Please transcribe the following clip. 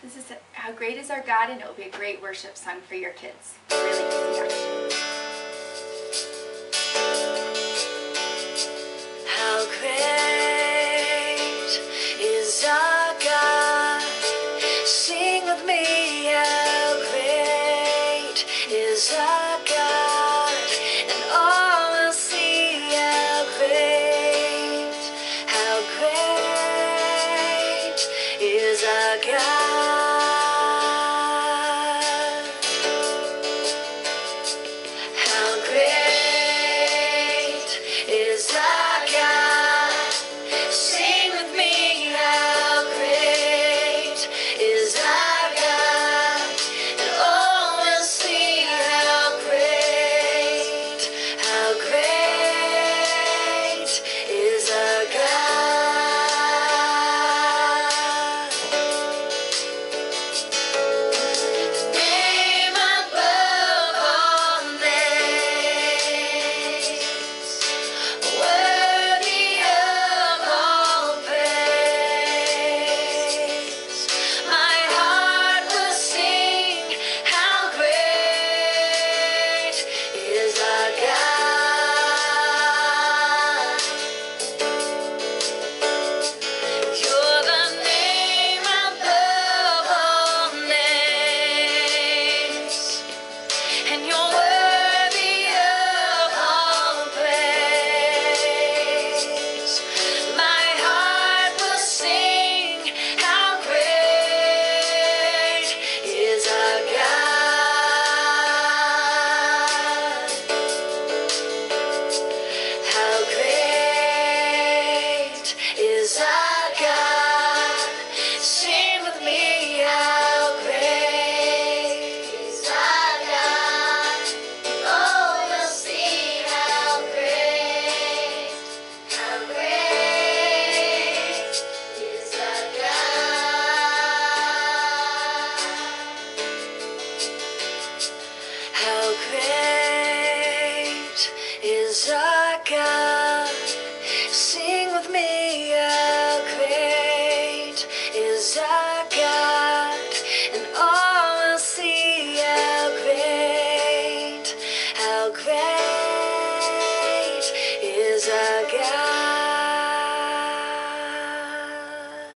This is How Great Is Our God, and it will be a great worship song for your kids. Really easy, actually. How great is our God? Sing with me. How great is our God? And all will see how great is our God. How great is our God? Sing with me, how great is our God, and all will see how great is our God. Name above all names, worthy of all praise. My heart will sing, how great is our God. You're the name above all names, and you're worthy of all praise. My heart will sing, how great is our God. How great is our